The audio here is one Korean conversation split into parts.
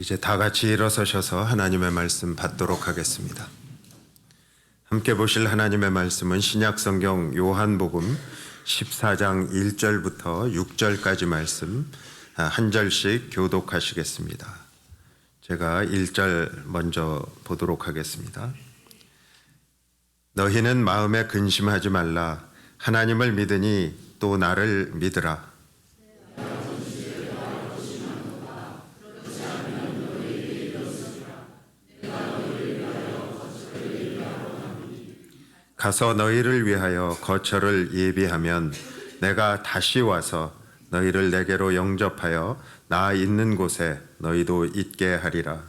이제 다 같이 일어서셔서 하나님의 말씀 받도록 하겠습니다. 함께 보실 하나님의 말씀은 신약성경 요한복음 14장 1절부터 6절까지 말씀 한 절씩 교독하시겠습니다. 제가 1절 먼저 보도록 하겠습니다. 너희는 마음에 근심하지 말라. 하나님을 믿으니 또 나를 믿으라. 가서 너희를 위하여 거처를 예비하면 내가 다시 와서 너희를 내게로 영접하여 나 있는 곳에 너희도 있게 하리라.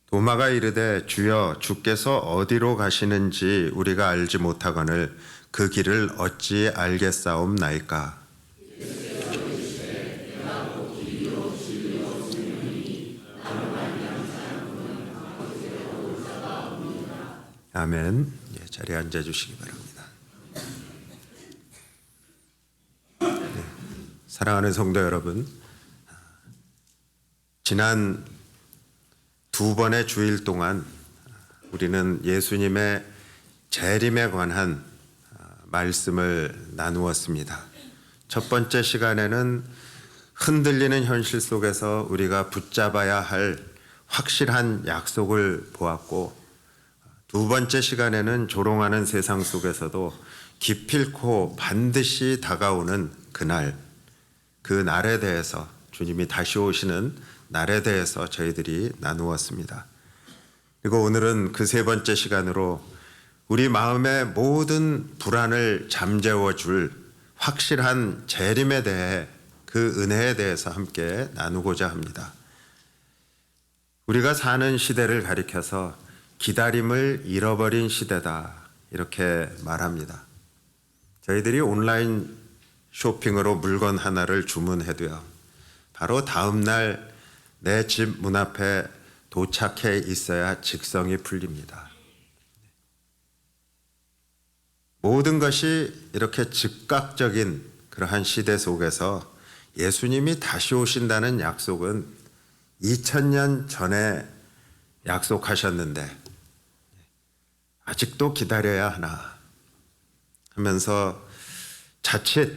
도마가 이르되 주여 주께서 어디로 가시는지 우리가 알지 못하거늘 그 길을 어찌 알겠사옵나이까. 아멘. 자리에 앉아주시기 바랍니다. 사랑하는 성도 여러분, 지난 두 번의 주일 동안 우리는 예수님의 재림에 관한 말씀을 나누었습니다. 첫 번째 시간에는 흔들리는 현실 속에서 우리가 붙잡아야 할 확실한 약속을 보았고, 두 번째 시간에는 조롱하는 세상 속에서도 기필코 반드시 다가오는 그날, 그 날에 대해서, 주님이 다시 오시는 날에 대해서 저희들이 나누었습니다. 그리고 오늘은 그 세 번째 시간으로 우리 마음의 모든 불안을 잠재워 줄 확실한 재림에 대해, 그 은혜에 대해서 함께 나누고자 합니다. 우리가 사는 시대를 가리켜서 기다림을 잃어버린 시대다, 이렇게 말합니다. 저희들이 온라인 쇼핑으로 물건 하나를 주문해도요, 바로 다음 날 내 집 문 앞에 도착해 있어야 직성이 풀립니다. 모든 것이 이렇게 즉각적인 그러한 시대 속에서 예수님이 다시 오신다는 약속은 2000년 전에 약속하셨는데 아직도 기다려야 하나 하면서 자칫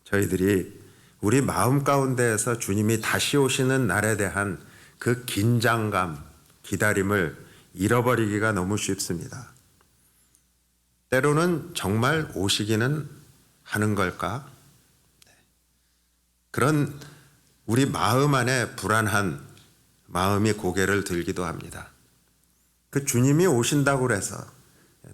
저희들이 우리 마음 가운데에서 주님이 다시 오시는 날에 대한 그 긴장감, 기다림을 잃어버리기가 너무 쉽습니다. 때로는 정말 오시기는 하는 걸까? 그런 우리 마음 안에 불안한 마음이 고개를 들기도 합니다. 그 주님이 오신다고 해서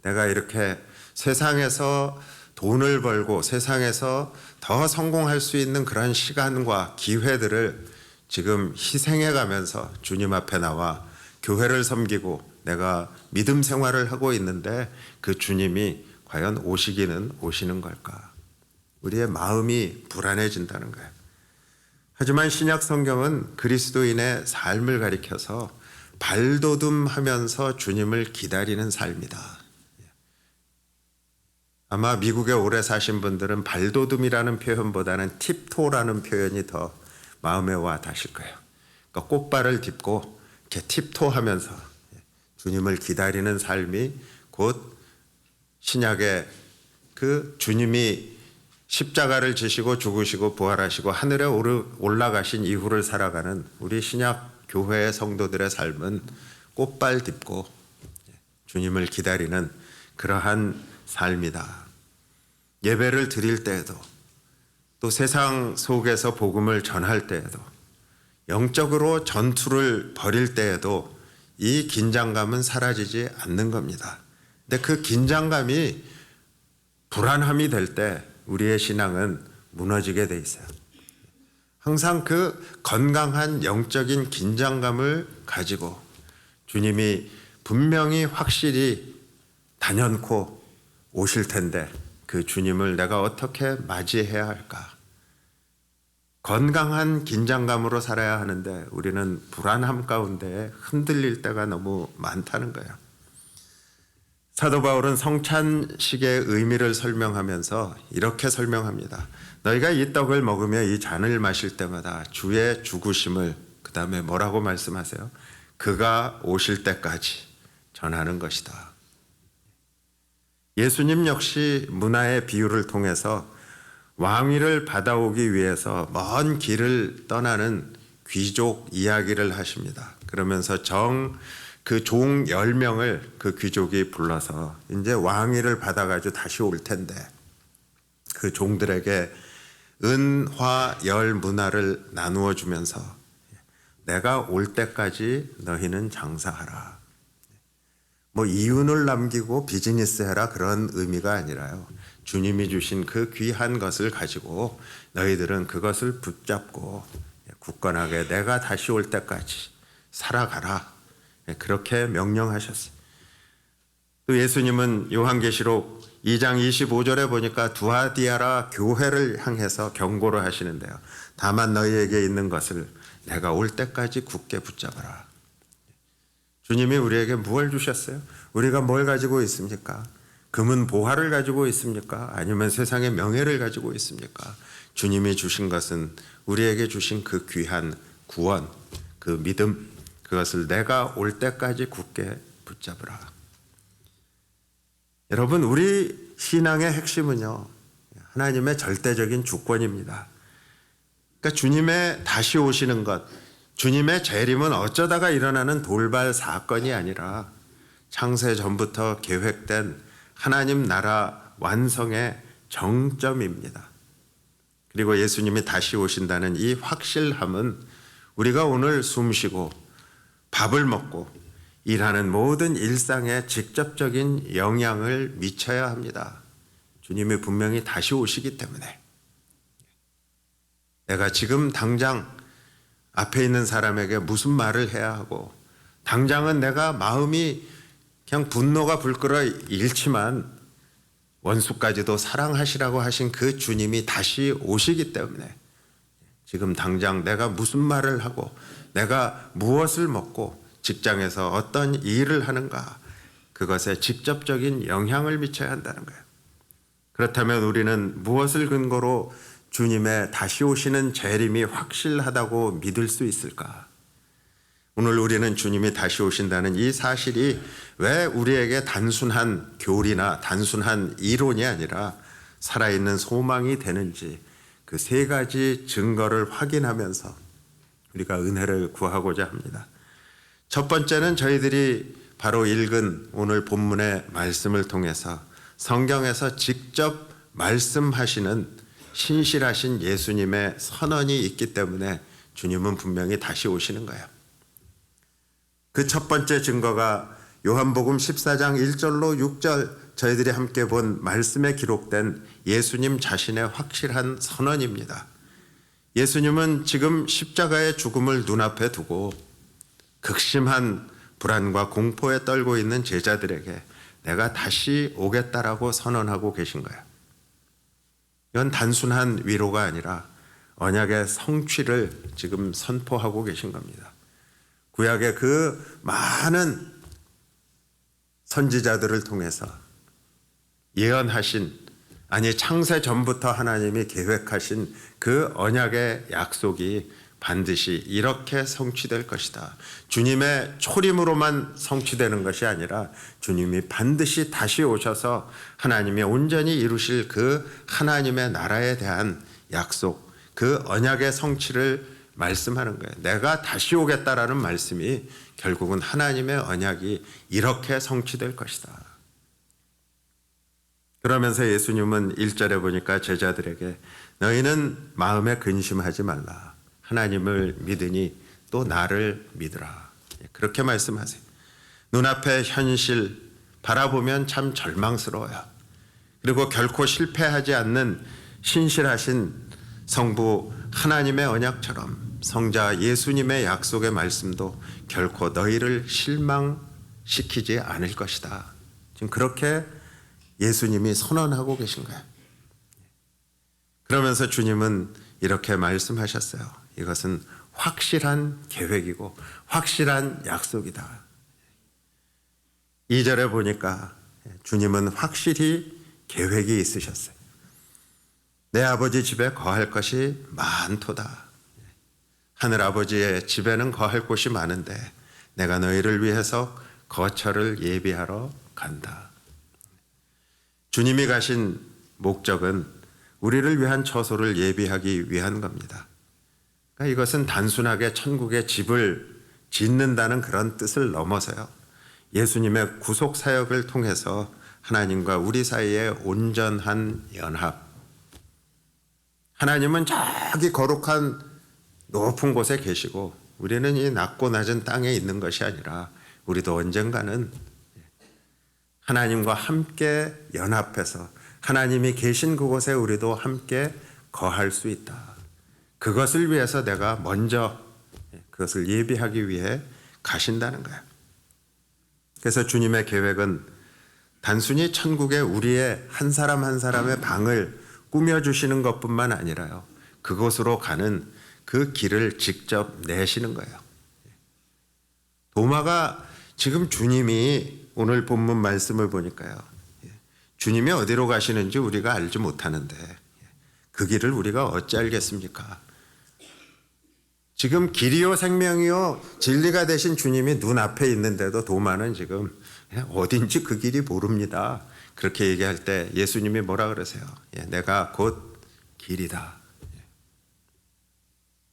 내가 이렇게 세상에서 돈을 벌고 세상에서 더 성공할 수 있는 그런 시간과 기회들을 지금 희생해 가면서 주님 앞에 나와 교회를 섬기고 내가 믿음 생활을 하고 있는데 그 주님이 과연 오시기는 오시는 걸까? 우리의 마음이 불안해진다는 거예요. 하지만 신약 성경은 그리스도인의 삶을 가리켜서 발돋움하면서 주님을 기다리는 삶이다. 아마 미국에 오래 사신 분들은 발돋움이라는 표현보다는 팁토라는 표현이 더 마음에 와 닿으실 거예요. 그러니까 꽃발을 딛고 이렇게 팁토하면서 주님을 기다리는 삶이 곧 신약의 그 주님이 십자가를 지시고 죽으시고 부활하시고 하늘에 올라가신 이후를 살아가는 우리 신약 교회의 성도들의 삶은 꽃발 딛고 주님을 기다리는 그러한 삶이다. 예배를 드릴 때에도, 또 세상 속에서 복음을 전할 때에도, 영적으로 전투를 벌일 때에도 이 긴장감은 사라지지 않는 겁니다. 근데 그 긴장감이 불안함이 될 때 우리의 신앙은 무너지게 돼 있어요. 항상 그 건강한 영적인 긴장감을 가지고 주님이 분명히 확실히 단연코 오실 텐데 그 주님을 내가 어떻게 맞이해야 할까? 건강한 긴장감으로 살아야 하는데 우리는 불안함 가운데 흔들릴 때가 너무 많다는 거예요. 사도 바울은 성찬식의 의미를 설명하면서 이렇게 설명합니다. 너희가 이 떡을 먹으며 이 잔을 마실 때마다 주의 죽으심을, 그 다음에 뭐라고 말씀하세요? 그가 오실 때까지 전하는 것이다. 예수님 역시 문화의 비유를 통해서 왕위를 받아오기 위해서 먼 길을 떠나는 귀족 이야기를 하십니다. 그러면서 그 종 10명을 그 귀족이 불러서 이제 왕위를 받아가지고 다시 올 텐데 그 종들에게 은화 열 문화를 나누어 주면서 내가 올 때까지 너희는 장사하라. 뭐 이윤을 남기고 비즈니스 해라 그런 의미가 아니라요. 주님이 주신 그 귀한 것을 가지고 너희들은 그것을 붙잡고 굳건하게 내가 다시 올 때까지 살아가라. 그렇게 명령하셨어요. 또 예수님은 요한계시록 2장 25절에 보니까 두아디아라 교회를 향해서 경고를 하시는데요. 다만 너희에게 있는 것을 내가 올 때까지 굳게 붙잡아라. 주님이 우리에게 무엇을 주셨어요? 우리가 뭘 가지고 있습니까? 금은 보화를 가지고 있습니까? 아니면 세상의 명예를 가지고 있습니까? 주님이 주신 것은 우리에게 주신 그 귀한 구원, 그 믿음, 그것을 내가 올 때까지 굳게 붙잡으라. 여러분, 우리 신앙의 핵심은요, 하나님의 절대적인 주권입니다. 그러니까 주님의 다시 오시는 것, 주님의 재림은 어쩌다가 일어나는 돌발 사건이 아니라 창세 전부터 계획된 하나님 나라 완성의 정점입니다. 그리고 예수님이 다시 오신다는 이 확실함은 우리가 오늘 숨쉬고 밥을 먹고 일하는 모든 일상에 직접적인 영향을 미쳐야 합니다. 주님이 분명히 다시 오시기 때문에. 내가 지금 당장 앞에 있는 사람에게 무슨 말을 해야 하고, 당장은 내가 마음이 그냥 분노가 불끓어 잃지만 원수까지도 사랑하시라고 하신 그 주님이 다시 오시기 때문에 지금 당장 내가 무슨 말을 하고 내가 무엇을 먹고 직장에서 어떤 일을 하는가, 그것에 직접적인 영향을 미쳐야 한다는 거예요. 그렇다면 우리는 무엇을 근거로 주님의 다시 오시는 재림이 확실하다고 믿을 수 있을까? 오늘 우리는 주님이 다시 오신다는 이 사실이 왜 우리에게 단순한 교리나 단순한 이론이 아니라 살아있는 소망이 되는지 그 세 가지 증거를 확인하면서 우리가 은혜를 구하고자 합니다. 첫 번째는 저희들이 바로 읽은 오늘 본문의 말씀을 통해서 성경에서 직접 말씀하시는 신실하신 예수님의 선언이 있기 때문에 주님은 분명히 다시 오시는 거예요. 그 첫 번째 증거가 요한복음 14장 1절로 6절 저희들이 함께 본 말씀에 기록된 예수님 자신의 확실한 선언입니다. 예수님은 지금 십자가의 죽음을 눈앞에 두고 극심한 불안과 공포에 떨고 있는 제자들에게 내가 다시 오겠다라고 선언하고 계신 거예요. 이건 단순한 위로가 아니라 언약의 성취를 지금 선포하고 계신 겁니다. 구약의 그 많은 선지자들을 통해서 예언하신, 아니 창세 전부터 하나님이 계획하신 그 언약의 약속이 반드시 이렇게 성취될 것이다. 주님의 초림으로만 성취되는 것이 아니라 주님이 반드시 다시 오셔서 하나님이 온전히 이루실 그 하나님의 나라에 대한 약속, 그 언약의 성취를 말씀하는 거예요. 내가 다시 오겠다라는 말씀이 결국은 하나님의 언약이 이렇게 성취될 것이다. 그러면서 예수님은 1절에 보니까 제자들에게 너희는 마음에 근심하지 말라. 하나님을 믿으니 또 나를 믿으라. 그렇게 말씀하세요. 눈앞의 현실 바라보면 참 절망스러워요. 그리고 결코 실패하지 않는 신실하신 성부 하나님의 언약처럼 성자 예수님의 약속의 말씀도 결코 너희를 실망시키지 않을 것이다. 지금 그렇게 예수님이 선언하고 계신 거예요. 그러면서 주님은 이렇게 말씀하셨어요. 이것은 확실한 계획이고 확실한 약속이다. 2절에 보니까 주님은 확실히 계획이 있으셨어요. 내 아버지 집에 거할 것이 많도다. 하늘 아버지의 집에는 거할 곳이 많은데 내가 너희를 위해서 거처를 예비하러 간다. 주님이 가신 목적은 우리를 위한 처소를 예비하기 위한 겁니다. 그러니까 이것은 단순하게 천국의 집을 짓는다는 그런 뜻을 넘어서요. 예수님의 구속 사역을 통해서 하나님과 우리 사이의 온전한 연합. 하나님은 저기 거룩한 높은 곳에 계시고 우리는 이 낮고 낮은 땅에 있는 것이 아니라 우리도 언젠가는 하나님과 함께 연합해서 하나님이 계신 그곳에 우리도 함께 거할 수 있다. 그것을 위해서 내가 먼저 그것을 예비하기 위해 가신다는 거예요. 그래서 주님의 계획은 단순히 천국에 우리의 한 사람 한 사람의 방을 꾸며주시는 것뿐만 아니라요. 그곳으로 가는 그 길을 직접 내시는 거예요. 도마가 지금 주님이 오늘 본문 말씀을 보니까요. 주님이 어디로 가시는지 우리가 알지 못하는데 그 길을 우리가 어찌 알겠습니까? 지금 길이요 생명이요 진리가 되신 주님이 눈앞에 있는데도 도마는 지금 어딘지 그 길이 모릅니다. 그렇게 얘기할 때 예수님이 뭐라 그러세요? 내가 곧 길이다.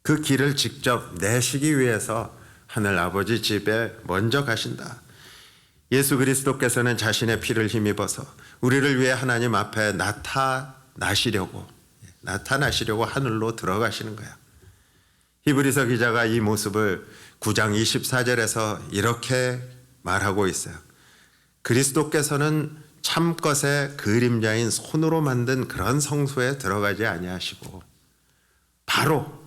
그 길을 직접 내시기 위해서 하늘 아버지 집에 먼저 가신다. 예수 그리스도께서는 자신의 피를 힘입어서 우리를 위해 하나님 앞에 나타나시려고 하늘로 들어가시는 거야. 히브리서 기자가 이 모습을 9장 24절에서 이렇게 말하고 있어요. 그리스도께서는 참것의 그림자인 손으로 만든 그런 성소에 들어가지 아니하시고 바로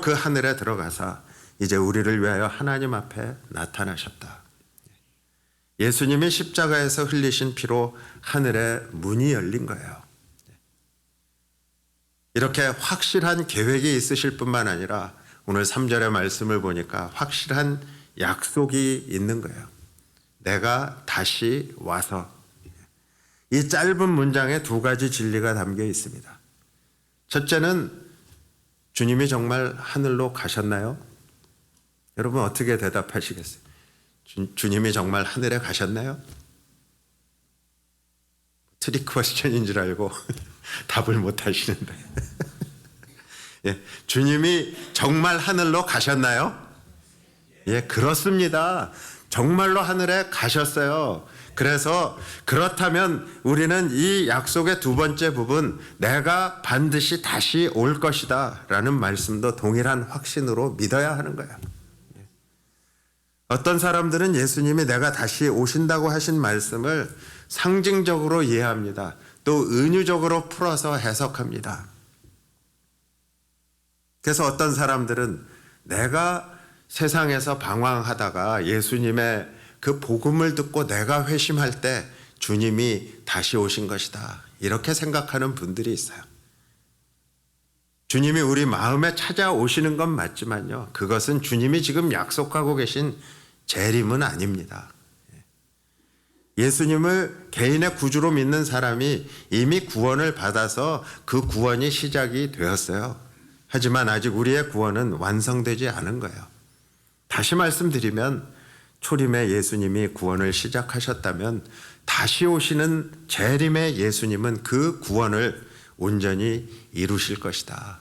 그 하늘에 들어가서 이제 우리를 위하여 하나님 앞에 나타나셨다. 예수님이 십자가에서 흘리신 피로 하늘의 문이 열린 거예요. 이렇게 확실한 계획이 있으실 뿐만 아니라 오늘 3절의 말씀을 보니까 확실한 약속이 있는 거예요. 내가 다시 와서. 이 짧은 문장에 두 가지 진리가 담겨 있습니다. 첫째는 주님이 정말 하늘로 가셨나요? 여러분 어떻게 대답하시겠어요? 주님이 정말 하늘에 가셨나요? 트릭 퀘스천인 줄 알고 답을 못 하시는데. 예, 주님이 정말 하늘로 가셨나요? 예, 그렇습니다. 정말로 하늘에 가셨어요. 그래서 그렇다면 우리는 이 약속의 두 번째 부분, 내가 반드시 다시 올 것이다 라는 말씀도 동일한 확신으로 믿어야 하는 거예요. 어떤 사람들은 예수님이 내가 다시 오신다고 하신 말씀을 상징적으로 이해합니다. 또 은유적으로 풀어서 해석합니다. 그래서 어떤 사람들은 내가 세상에서 방황하다가 예수님의 그 복음을 듣고 내가 회심할 때 주님이 다시 오신 것이다. 이렇게 생각하는 분들이 있어요. 주님이 우리 마음에 찾아오시는 건 맞지만요. 그것은 주님이 지금 약속하고 계신 재림은 아닙니다. 예수님을 개인의 구주로 믿는 사람이 이미 구원을 받아서 그 구원이 시작이 되었어요. 하지만 아직 우리의 구원은 완성되지 않은 거예요. 다시 말씀드리면 초림에 예수님이 구원을 시작하셨다면 다시 오시는 재림의 예수님은 그 구원을 온전히 이루실 것이다.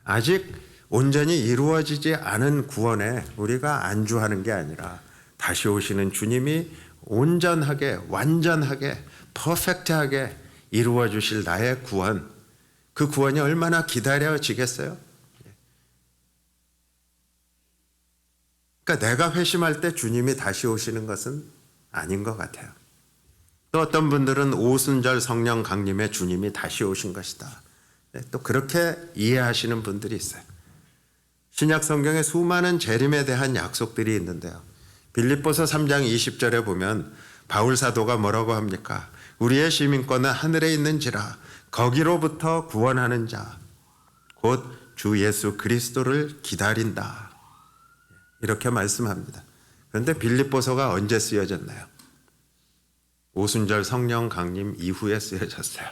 아직 온전히 이루어지지 않은 구원에 우리가 안주하는 게 아니라 다시 오시는 주님이 온전하게, 완전하게, 퍼펙트하게 이루어 주실 나의 구원, 그 구원이 얼마나 기다려지겠어요? 그러니까 내가 회심할 때 주님이 다시 오시는 것은 아닌 것 같아요. 또 어떤 분들은 오순절 성령 강림에 주님이 다시 오신 것이다. 또 그렇게 이해하시는 분들이 있어요. 신약 성경에 수많은 재림에 대한 약속들이 있는데요. 빌립보서 3장 20절에 보면 바울 사도가 뭐라고 합니까? 우리의 시민권은 하늘에 있는지라 거기로부터 구원하는 자 곧 주 예수 그리스도를 기다린다. 이렇게 말씀합니다. 그런데 빌립보서가 언제 쓰여졌나요? 오순절 성령 강림 이후에 쓰여졌어요.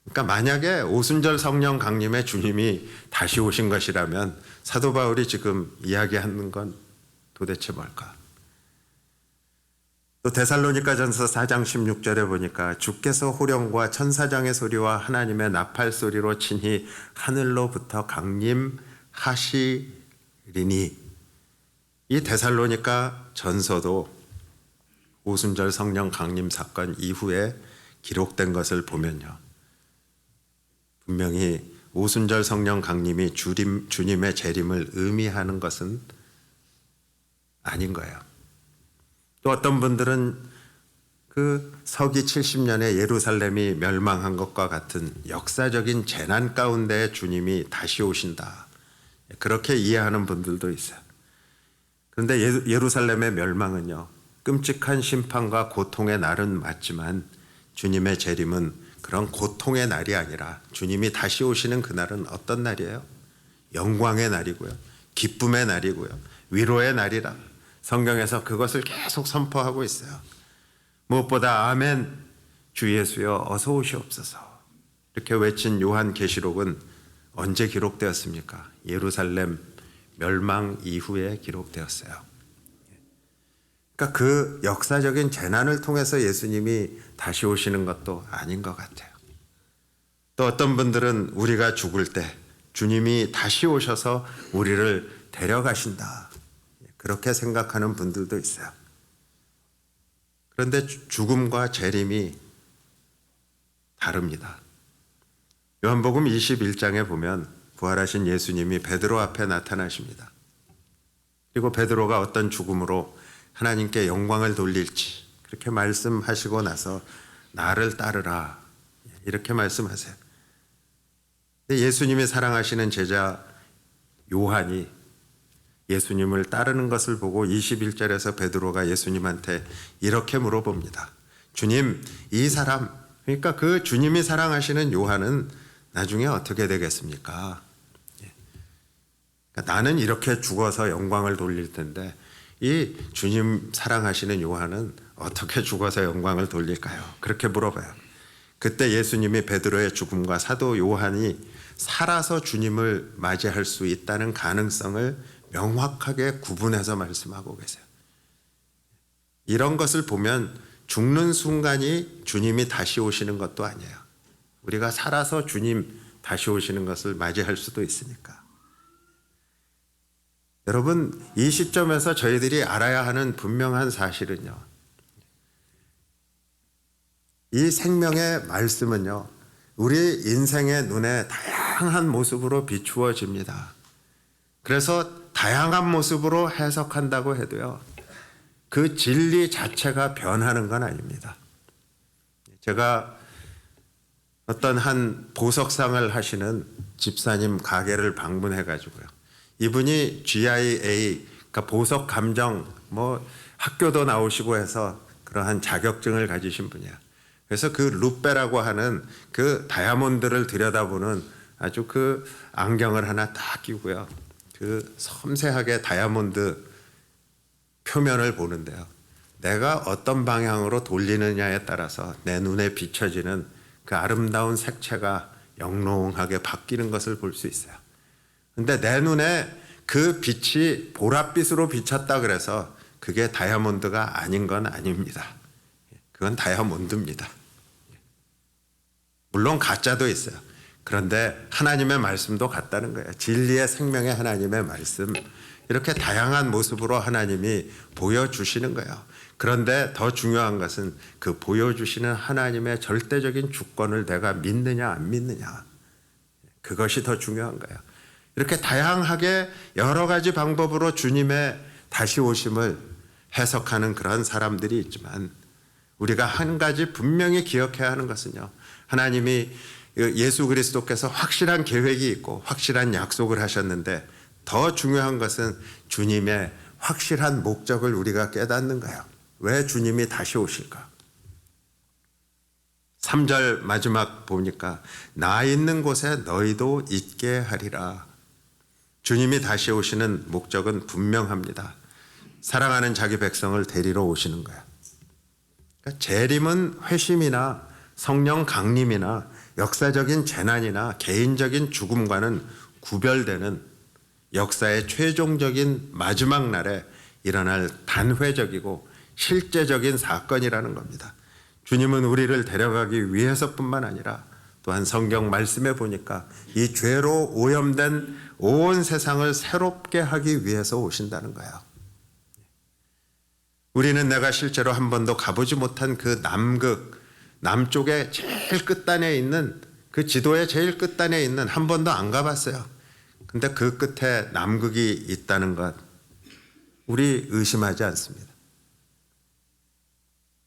그러니까 만약에 오순절 성령 강림에 주님이 다시 오신 것이라면 사도 바울이 지금 이야기하는 건 도대체 뭘까? 또 데살로니가전서 4장 16절에 보니까 주께서 호령과 천사장의 소리와 하나님의 나팔 소리로 친히 하늘로부터 강림하시리니, 이 데살로니가 전서도 오순절 성령 강림 사건 이후에 기록된 것을 보면요, 분명히 오순절 성령 강림이 주님의 재림을 의미하는 것은 아닌 거예요. 또 어떤 분들은 그 서기 70년에 예루살렘이 멸망한 것과 같은 역사적인 재난 가운데 주님이 다시 오신다, 그렇게 이해하는 분들도 있어요. 그런데 예루살렘의 멸망은요, 끔찍한 심판과 고통의 날은 맞지만 주님의 재림은 그런 고통의 날이 아니라 주님이 다시 오시는 그날은 어떤 날이에요? 영광의 날이고요, 기쁨의 날이고요, 위로의 날이라 성경에서 그것을 계속 선포하고 있어요. 무엇보다 아멘, 주 예수여 어서 오시옵소서, 이렇게 외친 요한계시록은 언제 기록되었습니까? 예루살렘 멸망 이후에 기록되었어요. 그러니까 그 역사적인 재난을 통해서 예수님이 다시 오시는 것도 아닌 것 같아요. 또 어떤 분들은 우리가 죽을 때 주님이 다시 오셔서 우리를 데려가신다, 그렇게 생각하는 분들도 있어요. 그런데 죽음과 재림이 다릅니다. 요한복음 21장에 보면 부활하신 예수님이 베드로 앞에 나타나십니다. 그리고 베드로가 어떤 죽음으로 하나님께 영광을 돌릴지 그렇게 말씀하시고 나서 나를 따르라, 이렇게 말씀하세요. 예수님이 사랑하시는 제자 요한이 예수님을 따르는 것을 보고 21절에서 베드로가 예수님한테 이렇게 물어봅니다. 주님, 이 사람, 그러니까 그 주님이 사랑하시는 요한은 나중에 어떻게 되겠습니까? 그러니까 나는 이렇게 죽어서 영광을 돌릴 텐데 이 주님 사랑하시는 요한은 어떻게 죽어서 영광을 돌릴까요? 그렇게 물어봐요. 그때 예수님이 베드로의 죽음과 사도 요한이 살아서 주님을 맞이할 수 있다는 가능성을 명확하게 구분해서 말씀하고 계세요. 이런 것을 보면 죽는 순간이 주님이 다시 오시는 것도 아니에요. 우리가 살아서 주님 다시 오시는 것을 맞이할 수도 있으니까. 여러분, 이 시점에서 저희들이 알아야 하는 분명한 사실은요, 이 생명의 말씀은요, 우리 인생의 눈에 다양한 모습으로 비추어집니다. 그래서 다양한 모습으로 해석한다고 해도요, 그 진리 자체가 변하는 건 아닙니다. 제가 어떤 한 보석상을 하시는 집사님 가게를 방문해 가지고요, 이분이 GIA, 그러니까 보석 감정, 학교도 나오시고 해서 그러한 자격증을 가지신 분이야. 그래서 그 루페라고 하는 그 다이아몬드를 들여다보는 아주 그 안경을 하나 딱 끼고요, 그 섬세하게 다이아몬드 표면을 보는데요, 내가 어떤 방향으로 돌리느냐에 따라서 내 눈에 비춰지는 그 아름다운 색채가 영롱하게 바뀌는 것을 볼 수 있어요. 근데 내 눈에 그 빛이 보랏빛으로 비쳤다 그래서 그게 다이아몬드가 아닌 건 아닙니다. 그건 다이아몬드입니다. 물론 가짜도 있어요. 그런데 하나님의 말씀도 같다는 거예요. 진리의 생명의 하나님의 말씀, 이렇게 다양한 모습으로 하나님이 보여주시는 거예요. 그런데 더 중요한 것은 그 보여주시는 하나님의 절대적인 주권을 내가 믿느냐 안 믿느냐, 그것이 더 중요한 거예요. 이렇게 다양하게 여러 가지 방법으로 주님의 다시 오심을 해석하는 그런 사람들이 있지만, 우리가 한 가지 분명히 기억해야 하는 것은요, 하나님이 예수 그리스도께서 확실한 계획이 있고 확실한 약속을 하셨는데, 더 중요한 것은 주님의 확실한 목적을 우리가 깨닫는 거예요. 왜 주님이 다시 오실까? 3절 마지막 보니까 나 있는 곳에 너희도 있게 하리라. 주님이 다시 오시는 목적은 분명합니다. 사랑하는 자기 백성을 데리러 오시는 거예요. 그러니까 재림은 회심이나 성령 강림이나 역사적인 재난이나 개인적인 죽음과는 구별되는 역사의 최종적인 마지막 날에 일어날 단회적이고 실제적인 사건이라는 겁니다. 주님은 우리를 데려가기 위해서뿐만 아니라 또한 성경 말씀에 보니까 이 죄로 오염된 온 세상을 새롭게 하기 위해서 오신다는 거예요. 우리는 내가 실제로 한 번도 가보지 못한 그 남쪽의 제일 끝단에 있는 그 지도의 제일 끝단에 있는 한 번도 안 가봤어요. 근데 그 끝에 남극이 있다는 것 우리 의심하지 않습니다.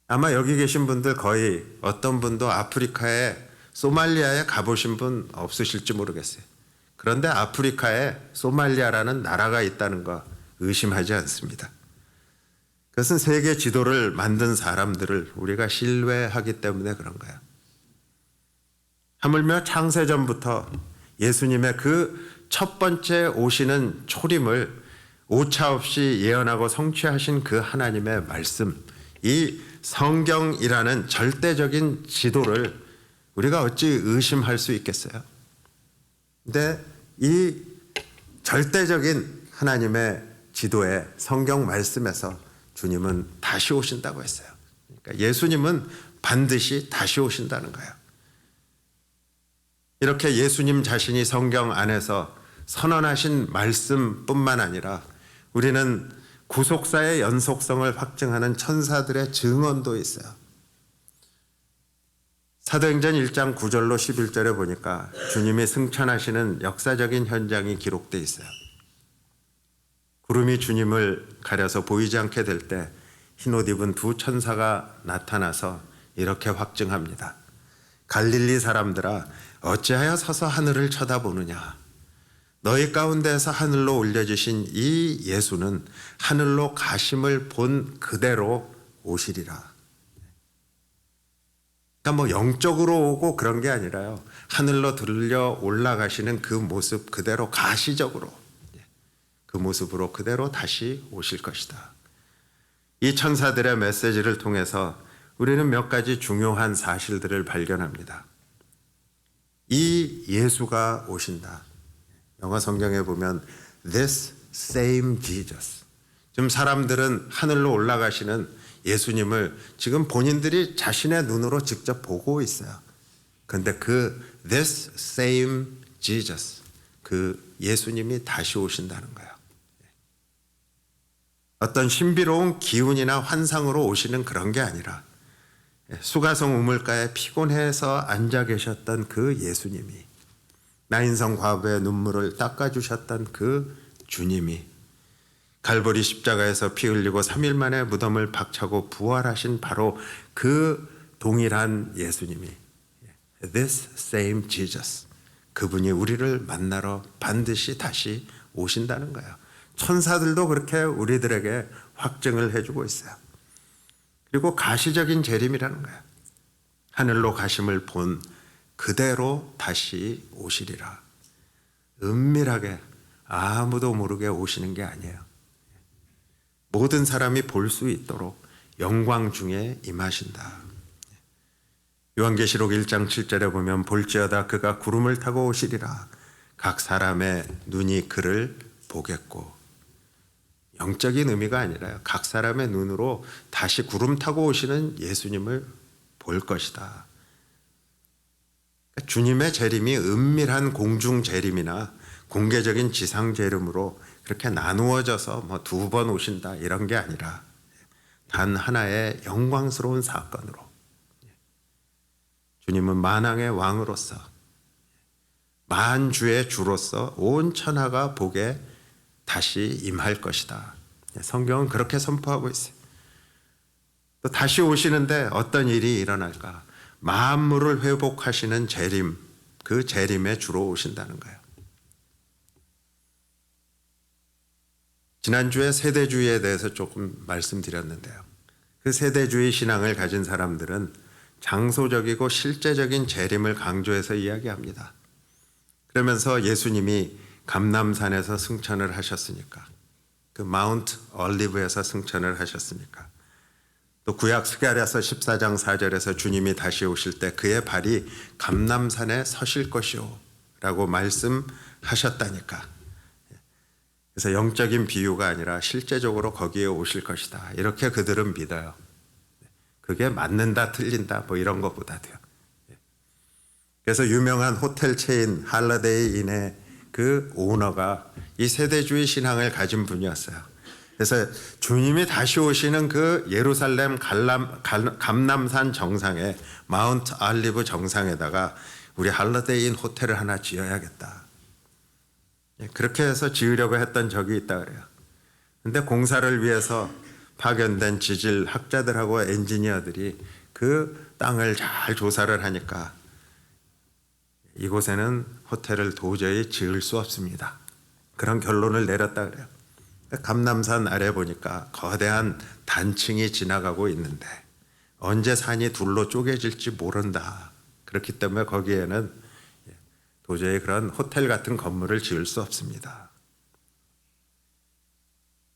아마 여기 계신 분들 거의 어떤 분도 아프리카에 소말리아에 가보신 분 없으실지 모르겠어요. 그런데 아프리카에 소말리아라는 나라가 있다는 거 의심하지 않습니다. 그것은 세계 지도를 만든 사람들을 우리가 신뢰하기 때문에 그런 거예요. 하물며 창세전부터 예수님의 그 첫 번째 오시는 초림을 오차없이 예언하고 성취하신 그 하나님의 말씀, 이 성경이라는 절대적인 지도를 우리가 어찌 의심할 수 있겠어요? 근데 이 절대적인 하나님의 지도의 성경 말씀에서 주님은 다시 오신다고 했어요. 그러니까 예수님은 반드시 다시 오신다는 거예요. 이렇게 예수님 자신이 성경 안에서 선언하신 말씀뿐만 아니라 우리는 구속사의 연속성을 확증하는 천사들의 증언도 있어요. 사도행전 1장 9절로 11절에 보니까 주님이 승천하시는 역사적인 현장이 기록되어 있어요. 구름이 주님을 가려서 보이지 않게 될 때 흰옷 입은 두 천사가 나타나서 이렇게 확증합니다. 갈릴리 사람들아 어찌하여 서서 하늘을 쳐다보느냐. 너희 가운데서 하늘로 올려주신 이 예수는 하늘로 가심을 본 그대로 오시리라. 그러니까 뭐 영적으로 오고 그런 게 아니라요. 하늘로 들려 올라가시는 그 모습 그대로 가시적으로 그 모습으로 그대로 다시 오실 것이다. 이 천사들의 메시지를 통해서 우리는 몇 가지 중요한 사실들을 발견합니다. 이 예수가 오신다. 영어 성경에 보면 This same Jesus. 지금 사람들은 하늘로 올라가시는 예수님을 지금 본인들이 자신의 눈으로 직접 보고 있어요. 그런데 그 This same Jesus, 그 예수님이 다시 오신다는 거예요. 어떤 신비로운 기운이나 환상으로 오시는 그런 게 아니라 수가성 우물가에 피곤해서 앉아 계셨던 그 예수님이 나인성 과부의 눈물을 닦아주셨던 그 주님이 갈보리 십자가에서 피 흘리고 3일 만에 무덤을 박차고 부활하신 바로 그 동일한 예수님이 This same Jesus, 그분이 우리를 만나러 반드시 다시 오신다는 거예요. 천사들도 그렇게 우리들에게 확증을 해주고 있어요. 그리고 가시적인 재림이라는 거예요. 하늘로 가심을 본 그대로 다시 오시리라. 은밀하게 아무도 모르게 오시는 게 아니에요. 모든 사람이 볼 수 있도록 영광 중에 임하신다. 요한계시록 1장 7절에 보면 볼지어다 그가 구름을 타고 오시리라. 각 사람의 눈이 그를 보겠고. 영적인 의미가 아니라요. 각 사람의 눈으로 다시 구름 타고 오시는 예수님을 볼 것이다. 주님의 재림이 은밀한 공중 재림이나 공개적인 지상 재림으로 그렇게 나누어져서 뭐 2번 오신다 이런 게 아니라 단 하나의 영광스러운 사건으로 주님은 만왕의 왕으로서 만주의 주로서 온 천하가 보게 다시 임할 것이다. 성경은 그렇게 선포하고 있어요. 또 다시 오시는데 어떤 일이 일어날까? 만물을 회복하시는 재림, 그 재림에 주로 오신다는 거예요. 지난주에 세대주의에 대해서 조금 말씀드렸는데요. 그 세대주의 신앙을 가진 사람들은 장소적이고 실제적인 재림을 강조해서 이야기합니다. 그러면서 예수님이 감람산에서 승천을 하셨으니까, 그 마운트 올리브에서 승천을 하셨으니까, 또 구약 스가랴서 14장 4절에서 주님이 다시 오실 때 그의 발이 감람산에 서실 것이요 라고 말씀하셨다니까. 그래서 영적인 비유가 아니라 실제적으로 거기에 오실 것이다. 이렇게 그들은 믿어요. 그게 맞는다 틀린다 뭐 이런 것보다도요. 그래서 유명한 호텔 체인 할러데이 인의 그 오너가 이 세대주의 신앙을 가진 분이었어요. 그래서 주님이 다시 오시는 그 예루살렘 감람산 정상에 마운트 알리브 정상에다가 우리 할러데이 인 호텔을 하나 지어야겠다. 그렇게 해서 지으려고 했던 적이 있다 그래요. 근데 공사를 위해서 파견된 지질 학자들하고 엔지니어들이 그 땅을 잘 조사를 하니까 이곳에는 호텔을 도저히 지을 수 없습니다. 그런 결론을 내렸다 그래요. 감람산 아래 보니까 거대한 단층이 지나가고 있는데 언제 산이 둘로 쪼개질지 모른다. 그렇기 때문에 거기에는 도저히 그런 호텔 같은 건물을 지을 수 없습니다.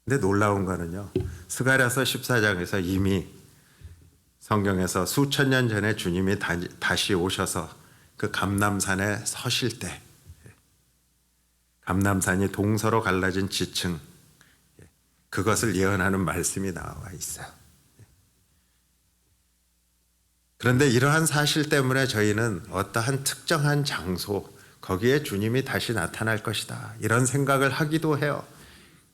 근데 놀라운 거는요. 스가랴서 14장에서 이미 성경에서 수천 년 전에 주님이 다시 오셔서 그 감람산에 서실 때 감람산이 동서로 갈라진 지층 그것을 예언하는 말씀이 나와 있어요. 그런데 이러한 사실 때문에 저희는 어떠한 특정한 장소 거기에 주님이 다시 나타날 것이다 이런 생각을 하기도 해요.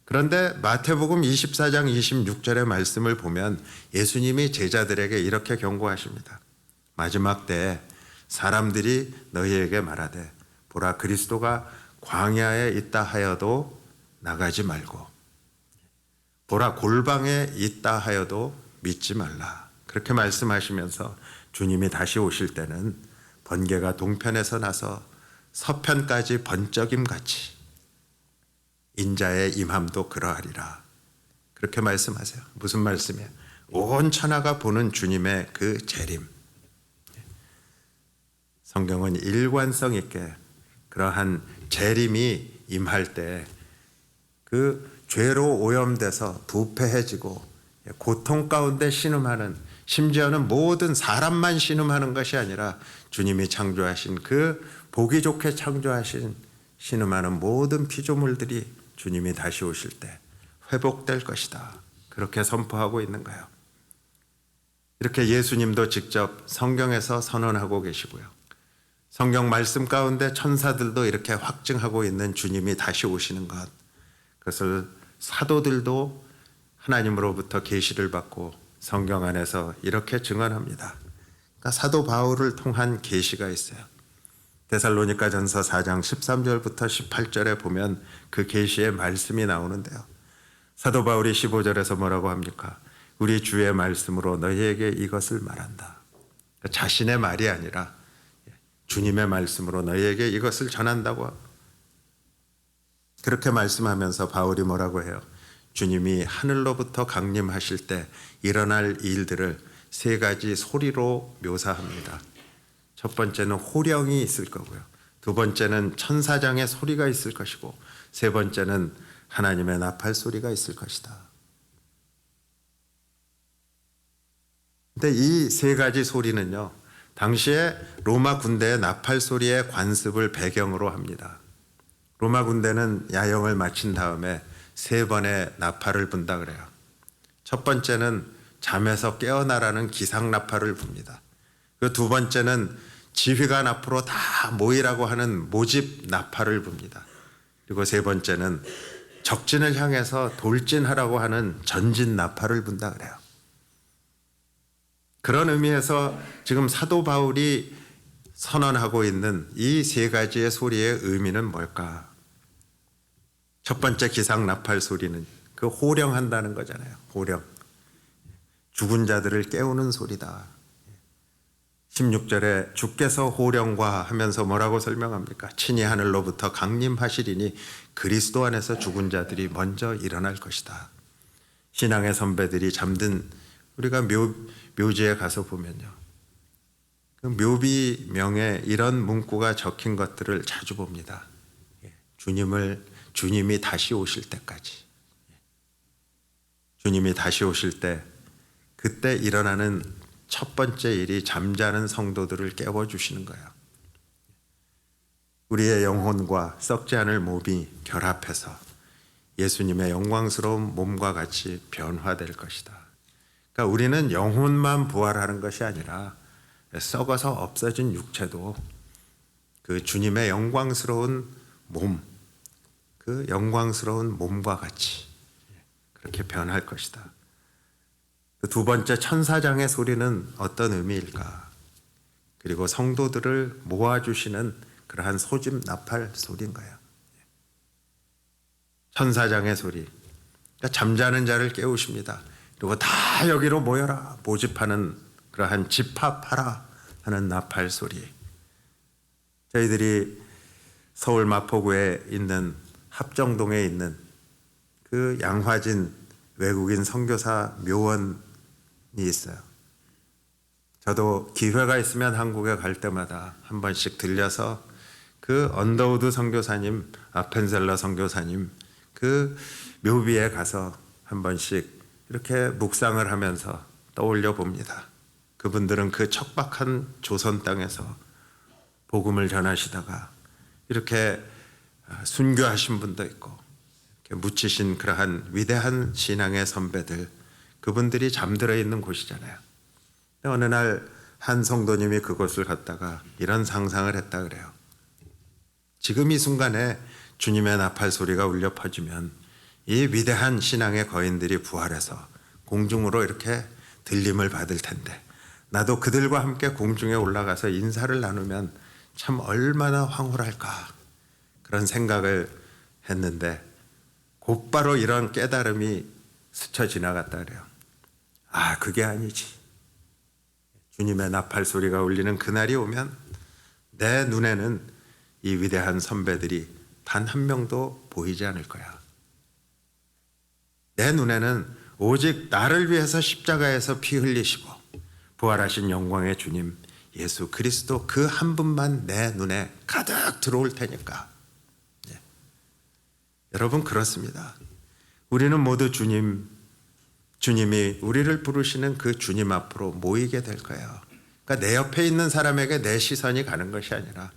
그런데 마태복음 24장 26절의 말씀을 보면 예수님이 제자들에게 이렇게 경고하십니다. 마지막 때에 사람들이 너희에게 말하되 보라 그리스도가 광야에 있다 하여도 나가지 말고 보라 골방에 있다 하여도 믿지 말라. 그렇게 말씀하시면서 주님이 다시 오실 때는 번개가 동편에서 나서 서편까지 번쩍임같이 인자의 임함도 그러하리라. 그렇게 말씀하세요. 무슨 말씀이에요? 온 천하가 보는 주님의 그 재림. 성경은 일관성 있게 그러한 재림이 임할 때 그 죄로 오염돼서 부패해지고 고통 가운데 신음하는 심지어는 모든 사람만 신음하는 것이 아니라 주님이 창조하신 그 보기 좋게 창조하신 신음하는 모든 피조물들이 주님이 다시 오실 때 회복될 것이다. 그렇게 선포하고 있는 거예요. 이렇게 예수님도 직접 성경에서 선언하고 계시고요. 성경 말씀 가운데 천사들도 이렇게 확증하고 있는 주님이 다시 오시는 것. 그것을 사도들도 하나님으로부터 계시를 받고 성경 안에서 이렇게 증언합니다. 그러니까 사도 바울을 통한 계시가 있어요. 데살로니가전서 4장 13절부터 18절에 보면 그 계시의 말씀이 나오는데요. 사도 바울이 15절에서 뭐라고 합니까? 우리 주의 말씀으로 너희에게 이것을 말한다. 그러니까 자신의 말이 아니라 주님의 말씀으로 너희에게 이것을 전한다고 그렇게 말씀하면서 바울이 뭐라고 해요? 주님이 하늘로부터 강림하실 때 일어날 일들을 세 가지 소리로 묘사합니다. 첫 번째는 호령이 있을 거고요. 두 번째는 천사장의 소리가 있을 것이고 세 번째는 하나님의 나팔 소리가 있을 것이다. 근데 이 세 가지 소리는요. 당시에 로마 군대의 나팔 소리의 관습을 배경으로 합니다. 로마 군대는 야영을 마친 다음에 세 번의 나팔을 분다 그래요. 첫 번째는 잠에서 깨어나라는 기상 나팔을 붑니다. 그 두 번째는 지휘관 앞으로 다 모이라고 하는 모집 나팔을 붑니다. 그리고 세 번째는 적진을 향해서 돌진하라고 하는 전진 나팔을 분다 그래요. 그런 의미에서 지금 사도 바울이 선언하고 있는 이 세 가지의 소리의 의미는 뭘까? 첫 번째 기상 나팔 소리는 그 호령한다는 거잖아요. 호령. 죽은 자들을 깨우는 소리다. 16절에 주께서 호령과 하면서 뭐라고 설명합니까? 친히 하늘로부터 강림하시리니 그리스도 안에서 죽은 자들이 먼저 일어날 것이다. 신앙의 선배들이 잠든 우리가 묘지에 가서 보면요. 그 묘비명에 이런 문구가 적힌 것들을 자주 봅니다. 주님이 다시 오실 때까지. 주님이 다시 오실 때 그때 일어나는 첫 번째 일이 잠자는 성도들을 깨워주시는 거예요. 우리의 영혼과 썩지 않을 몸이 결합해서 예수님의 영광스러운 몸과 같이 변화될 것이다. 그러니까 우리는 영혼만 부활하는 것이 아니라 썩어서 없어진 육체도 그 주님의 영광스러운 몸, 그 영광스러운 몸과 같이 그렇게 변할 것이다. 그 두 번째 천사장의 소리는 어떤 의미일까? 그리고 성도들을 모아주시는 그러한 소집 나팔 소리인 거예요. 천사장의 소리, 그러니까 잠자는 자를 깨우십니다. 그리고 다 여기로 모여라, 모집하는 그러한 집합하라 하는 나팔 소리. 저희들이 서울 마포구에 있는 합정동에 있는 그 양화진 외국인 선교사 묘원이 있어요. 저도 기회가 있으면 한국에 갈 때마다 한 번씩 들려서 그 언더우드 선교사님, 아펜셀러 선교사님 그 묘비에 가서 한 번씩 이렇게 묵상을 하면서 떠올려 봅니다. 그분들은 그 척박한 조선 땅에서 복음을 전하시다가 이렇게 순교하신 분도 있고 이렇게 묻히신 그러한 위대한 신앙의 선배들, 그분들이 잠들어 있는 곳이잖아요. 어느 날 한 성도님이 그곳을 갔다가 이런 상상을 했다 그래요. 지금 이 순간에 주님의 나팔 소리가 울려 퍼지면 이 위대한 신앙의 거인들이 부활해서 공중으로 이렇게 들림을 받을 텐데 나도 그들과 함께 공중에 올라가서 인사를 나누면 참 얼마나 황홀할까, 그런 생각을 했는데 곧바로 이런 깨달음이 스쳐 지나갔다 그래요. 아, 그게 아니지. 주님의 나팔 소리가 울리는 그날이 오면 내 눈에는 이 위대한 선배들이 단 한 명도 보이지 않을 거야. 내 눈에는 오직 나를 위해서 십자가에서 피 흘리시고 부활하신 영광의 주님 예수 그리스도 그 한 분만 내 눈에 가득 들어올 테니까. 예. 여러분, 그렇습니다. 우리는 모두 주님이 우리를 부르시는 그 주님 앞으로 모이게 될 거예요. 그러니까 내 옆에 있는 사람에게 내 시선이 가는 것이 아니라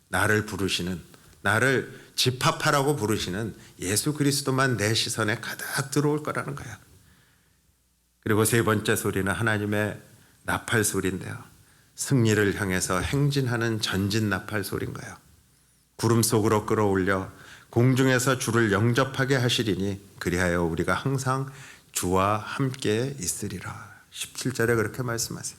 나를 부르시는, 나를 집합하라고 부르시는 예수 그리스도만 내 시선에 가득 들어올 거라는 거예요. 그리고 세 번째 소리는 하나님의 나팔 소리인데요. 승리를 향해서 행진하는 전진 나팔 소리인 거예요. 구름 속으로 끌어올려 공중에서 주를 영접하게 하시리니 그리하여 우리가 항상 주와 함께 있으리라. 17절에 그렇게 말씀하세요.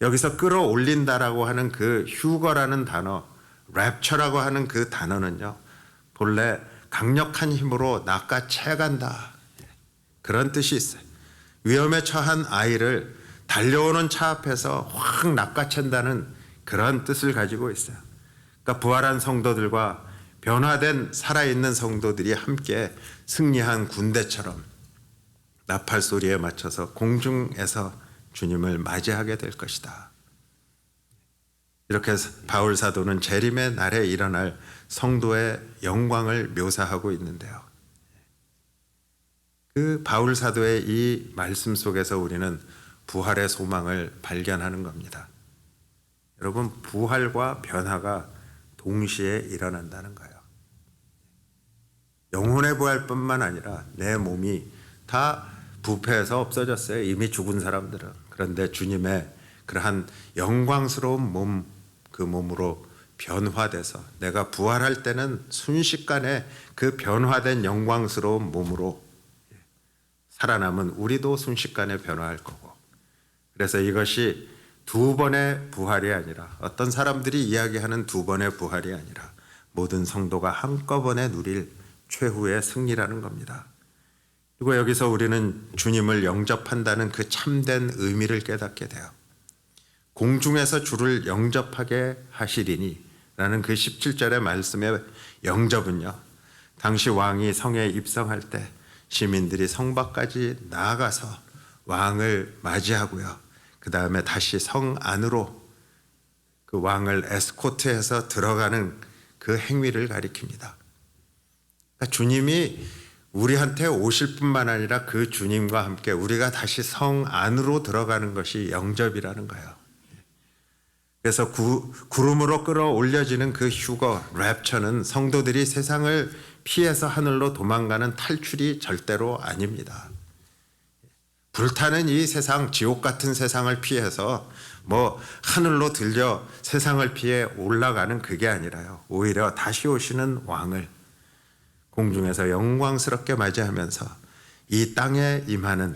여기서 끌어올린다라고 하는 그 휴거라는 단어, 랩처라고 하는 그 단어는요, 본래 강력한 힘으로 낚아채간다, 그런 뜻이 있어요. 위험에 처한 아이를 달려오는 차 앞에서 확 낚아챈다는 그런 뜻을 가지고 있어요. 그러니까 부활한 성도들과 변화된 살아있는 성도들이 함께 승리한 군대처럼 나팔 소리에 맞춰서 공중에서 주님을 맞이하게 될 것이다. 이렇게 바울 사도는 재림의 날에 일어날 성도의 영광을 묘사하고 있는데요. 그 바울 사도의 이 말씀 속에서 우리는 부활의 소망을 발견하는 겁니다. 여러분, 부활과 변화가 동시에 일어난다는 거예요. 영혼의 부활뿐만 아니라 내 몸이 다 부패해서 없어졌어요. 이미 죽은 사람들은. 그런데 주님의 그러한 영광스러운 몸, 그 몸으로 변화돼서 내가 부활할 때는 순식간에 그 변화된 영광스러운 몸으로 살아남은 우리도 순식간에 변화할 거고, 그래서 이것이 두 번의 부활이 아니라, 어떤 사람들이 이야기하는 두 번의 부활이 아니라 모든 성도가 한꺼번에 누릴 최후의 승리라는 겁니다. 그리고 여기서 우리는 주님을 영접한다는 그 참된 의미를 깨닫게 돼요. 공중에서 주를 영접하게 하시리니 라는 그 17절의 말씀의 영접은요, 당시 왕이 성에 입성할 때 시민들이 성 밖까지 나아가서 왕을 맞이하고요, 그 다음에 다시 성 안으로 그 왕을 에스코트해서 들어가는 그 행위를 가리킵니다. 그러니까 주님이 우리한테 오실 뿐만 아니라 그 주님과 함께 우리가 다시 성 안으로 들어가는 것이 영접이라는 거예요. 그래서 구름으로 끌어올려지는 그 휴거, 랩처는 성도들이 세상을 피해서 하늘로 도망가는 탈출이 절대로 아닙니다. 불타는 이 세상, 지옥 같은 세상을 피해서 하늘로 들려 세상을 피해 올라가는 그게 아니라요. 오히려 다시 오시는 왕을 공중에서 영광스럽게 맞이하면서 이 땅에 임하는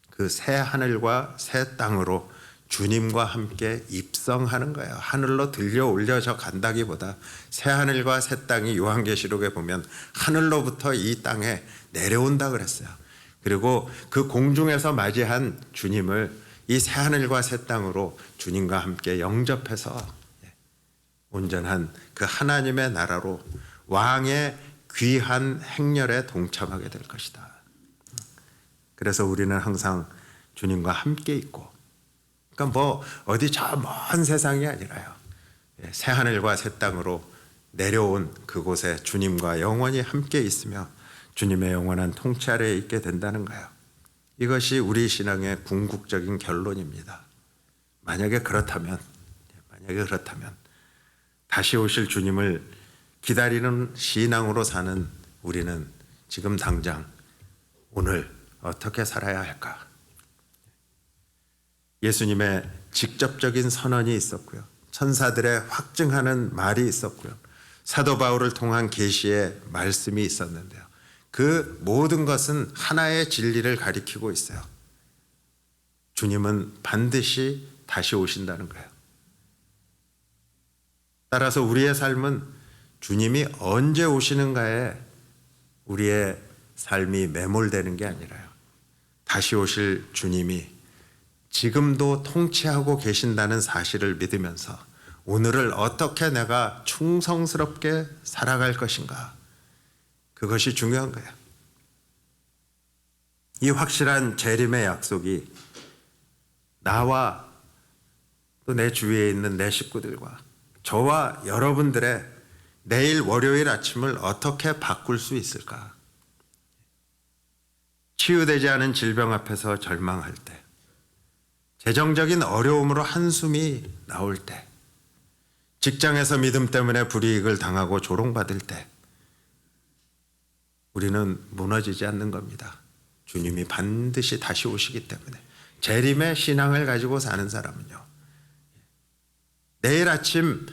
그 새 하늘과 새 땅으로 주님과 함께 입성하는 거예요. 하늘로 들려 올려져 간다기보다 새 하늘과 새 땅이 요한계시록에 보면 하늘로부터 이 땅에 내려온다 그랬어요. 그리고 그 공중에서 맞이한 주님을 이 새 하늘과 새 땅으로 주님과 함께 영접해서 온전한 그 하나님의 나라로 왕의 귀한 행렬에 동참하게 될 것이다. 그래서 우리는 항상 주님과 함께 있고, 그러니까 어디 저 먼 세상이 아니라요. 새 하늘과 새 땅으로 내려온 그곳에 주님과 영원히 함께 있으며 주님의 영원한 통치 아래에 있게 된다는 거예요. 이것이 우리 신앙의 궁극적인 결론입니다. 만약에 그렇다면 다시 오실 주님을 기다리는 신앙으로 사는 우리는 지금 당장 오늘 어떻게 살아야 할까? 예수님의 직접적인 선언이 있었고요. 천사들의 확증하는 말이 있었고요. 사도 바울을 통한 계시의 말씀이 있었는데요. 그 모든 것은 하나의 진리를 가리키고 있어요. 주님은 반드시 다시 오신다는 거예요. 따라서 우리의 삶은 주님이 언제 오시는가에 우리의 삶이 매몰되는 게 아니라요. 다시 오실 주님이 지금도 통치하고 계신다는 사실을 믿으면서 오늘을 어떻게 내가 충성스럽게 살아갈 것인가, 그것이 중요한 거예요. 이 확실한 재림의 약속이 나와 또 내 주위에 있는 내 식구들과 저와 여러분들의 내일 월요일 아침을 어떻게 바꿀 수 있을까? 치유되지 않은 질병 앞에서 절망할 때, 재정적인 어려움으로 한숨이 나올 때, 직장에서 믿음 때문에 불이익을 당하고 조롱받을 때 우리는 무너지지 않는 겁니다. 주님이 반드시 다시 오시기 때문에. 재림의 신앙을 가지고 사는 사람은요, 내일 아침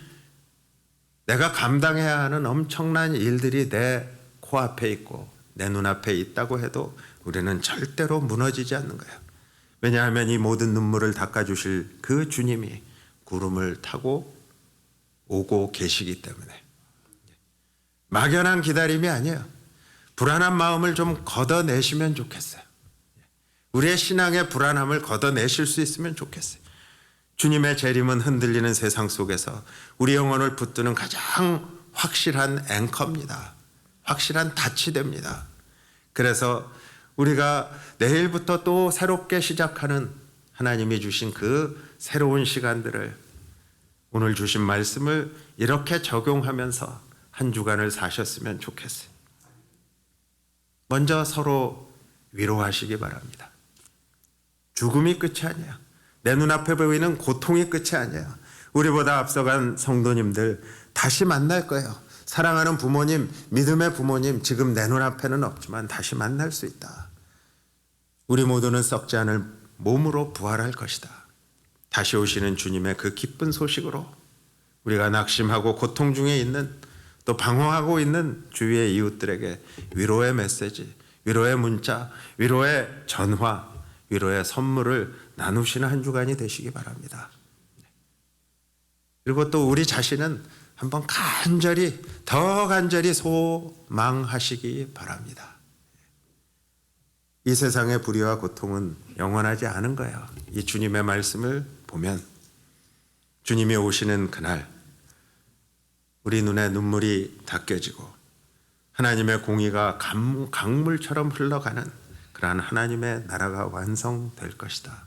내가 감당해야 하는 엄청난 일들이 내 코앞에 있고 내 눈앞에 있다고 해도 우리는 절대로 무너지지 않는 거예요. 왜냐하면 이 모든 눈물을 닦아주실 그 주님이 구름을 타고 오고 계시기 때문에. 막연한 기다림이 아니에요. 불안한 마음을 좀 걷어내시면 좋겠어요. 우리의 신앙의 불안함을 걷어내실 수 있으면 좋겠어요. 주님의 재림은 흔들리는 세상 속에서 우리 영혼을 붙드는 가장 확실한 앵커입니다. 확실한 닻이 그래서 우리가 내일부터 또 새롭게 시작하는 하나님이 주신 그 새로운 시간들을, 오늘 주신 말씀을 이렇게 적용하면서 한 주간을 사셨으면 좋겠어요. 먼저 서로 위로하시기 바랍니다. 죽음이 끝이 아니에요. 내 눈앞에 보이는 고통이 끝이 아니에요. 우리보다 앞서간 성도님들 다시 만날 거예요. 사랑하는 부모님, 믿음의 부모님, 지금 내 눈앞에는 없지만 다시 만날 수 있다. 우리 모두는 썩지 않을 몸으로 부활할 것이다. 다시 오시는 주님의 그 기쁜 소식으로 우리가 낙심하고 고통 중에 있는, 또 방황하고 있는 주위의 이웃들에게 위로의 메시지, 위로의 문자, 위로의 전화, 위로의 선물을 나누시는 한 주간이 되시기 바랍니다. 그리고 또 우리 자신은 한번 더 간절히 소망하시기 바랍니다. 이 세상의 불의와 고통은 영원하지 않은 거예요. 이 주님의 말씀을 보면 주님이 오시는 그날 우리 눈에 눈물이 닦여지고 하나님의 공의가 강물처럼 흘러가는 그러한 하나님의 나라가 완성될 것이다.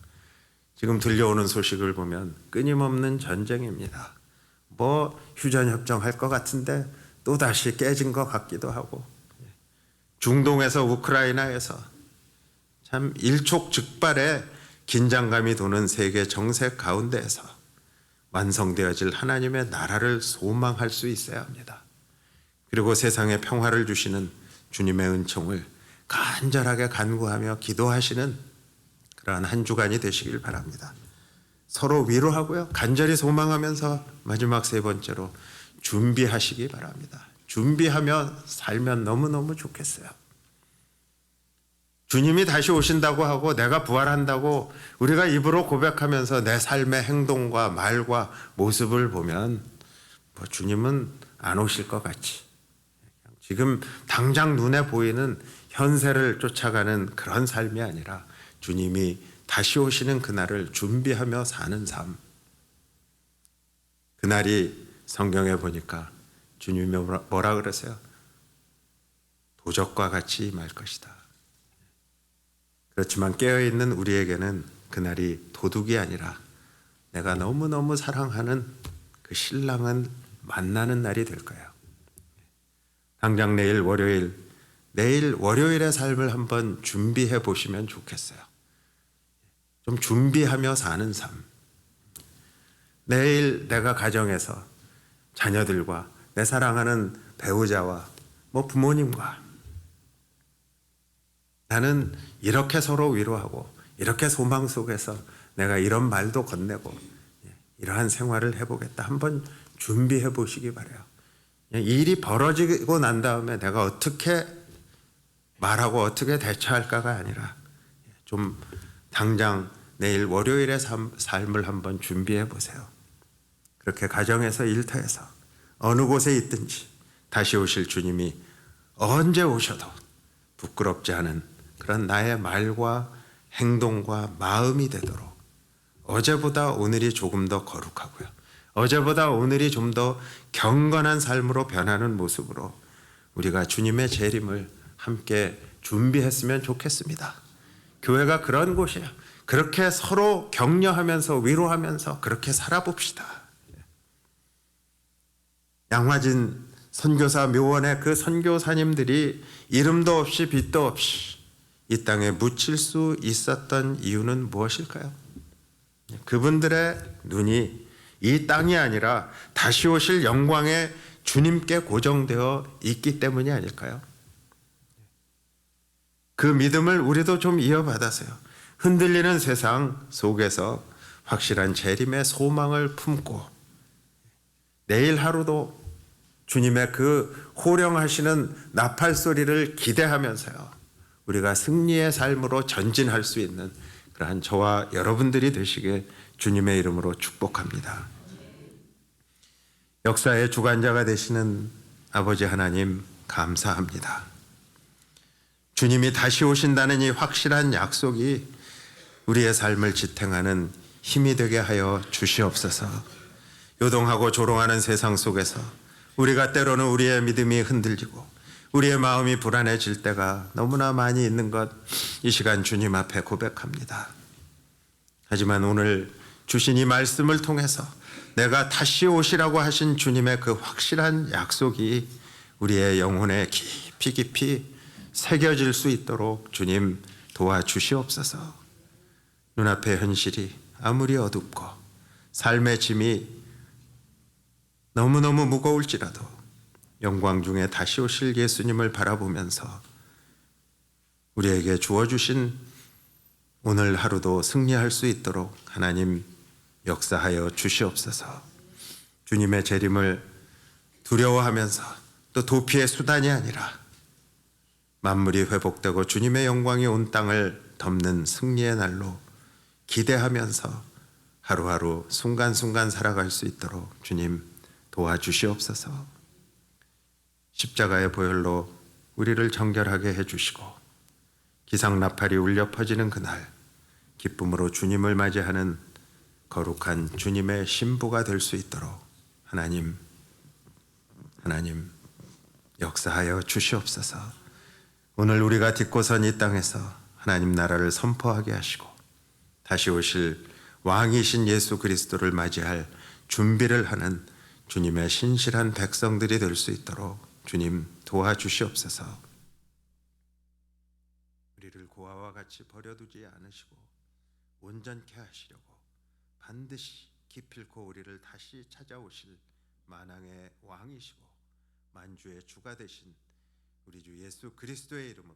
지금 들려오는 소식을 보면 끊임없는 전쟁입니다. 휴전협정 할 것 같은데 또다시 깨진 것 같기도 하고, 중동에서 우크라이나에서 참 일촉즉발의 긴장감이 도는 세계 정세 가운데에서 완성되어질 하나님의 나라를 소망할 수 있어야 합니다. 그리고 세상에 평화를 주시는 주님의 은총을 간절하게 간구하며 기도하시는 그러한 한 주간이 되시길 바랍니다. 서로 위로하고요, 간절히 소망하면서 마지막 세 번째로 준비하시기 바랍니다. 준비하며 살면 너무너무 좋겠어요. 주님이 다시 오신다고 하고 내가 부활한다고 우리가 입으로 고백하면서 내 삶의 행동과 말과 모습을 보면 주님은 안 오실 것 같이, 지금 당장 눈에 보이는 현세를 쫓아가는 그런 삶이 아니라 주님이 다시 오시는 그날을 준비하며 사는 삶. 그날이 성경에 보니까 주님이 뭐라 그러세요? 도적과 같이 임할 것이다. 그렇지만 깨어있는 우리에게는 그날이 도둑이 아니라 내가 너무너무 사랑하는 그 신랑은 만나는 날이 될 거예요. 당장 내일 월요일의 삶을 한번 준비해 보시면 좋겠어요. 좀 준비하며 사는 삶. 내일 내가 가정에서 자녀들과 내 사랑하는 배우자와 부모님과 나는 이렇게 서로 위로하고 이렇게 소망 속에서 내가 이런 말도 건네고 이러한 생활을 해보겠다. 한번 준비해 보시기 바라요. 일이 벌어지고 난 다음에 내가 어떻게 말하고 어떻게 대처할까가 아니라 좀 당장 내일 월요일의 삶을 한번 준비해 보세요. 그렇게 가정에서 일터에서 어느 곳에 있든지 다시 오실 주님이 언제 오셔도 부끄럽지 않은 그런 나의 말과 행동과 마음이 되도록 어제보다 오늘이 조금 더 거룩하고요, 어제보다 오늘이 좀 더 경건한 삶으로 변하는 모습으로 우리가 주님의 재림을 함께 준비했으면 좋겠습니다. 교회가 그런 곳이에요. 그렇게 서로 격려하면서 위로하면서 그렇게 살아봅시다. 양화진 선교사 묘원의 그 선교사님들이 이름도 없이 빛도 없이 이 땅에 묻힐 수 있었던 이유는 무엇일까요? 그분들의 눈이 이 땅이 아니라 다시 오실 영광의 주님께 고정되어 있기 때문이 아닐까요? 그 믿음을 우리도 좀 이어받아서요, 흔들리는 세상 속에서 확실한 재림의 소망을 품고 내일 하루도 주님의 그 호령하시는 나팔 소리를 기대하면서요, 우리가 승리의 삶으로 전진할 수 있는 그러한 저와 여러분들이 되시게 주님의 이름으로 축복합니다. 역사의 주관자가 되시는 아버지 하나님, 감사합니다. 주님이 다시 오신다는 이 확실한 약속이 우리의 삶을 지탱하는 힘이 되게 하여 주시옵소서. 요동하고 조롱하는 세상 속에서 우리가 때로는 우리의 믿음이 흔들리고 우리의 마음이 불안해질 때가 너무나 많이 있는 것, 이 시간 주님 앞에 고백합니다. 하지만 오늘 주신 이 말씀을 통해서 내가 다시 오시라고 하신 주님의 그 확실한 약속이 우리의 영혼에 깊이 깊이 새겨질 수 있도록 주님 도와주시옵소서. 눈앞의 현실이 아무리 어둡고 삶의 짐이 너무너무 무거울지라도 영광 중에 다시 오실 예수님을 바라보면서 우리에게 주어주신 오늘 하루도 승리할 수 있도록 하나님 역사하여 주시옵소서. 주님의 재림을 두려워하면서 또 도피의 수단이 아니라 만물이 회복되고 주님의 영광이 온 땅을 덮는 승리의 날로 기대하면서 하루하루 순간순간 살아갈 수 있도록 주님 도와주시옵소서. 십자가의 보혈로 우리를 정결하게 해주시고 기상나팔이 울려 퍼지는 그날 기쁨으로 주님을 맞이하는 거룩한 주님의 신부가 될 수 있도록 하나님 역사하여 주시옵소서. 오늘 우리가 딛고선 이 땅에서 하나님 나라를 선포하게 하시고 다시 오실 왕이신 예수 그리스도를 맞이할 준비를 하는 주님의 신실한 백성들이 될 수 있도록 주님 도와주시옵소서. 우리를 고아와 같이 버려두지 않으시고 온전케 하시려고 반드시 기필코 우리를 다시 찾아오실 만왕의 왕이시고 만주의 주가 되신 우리 주 예수 그리스도의 이름으로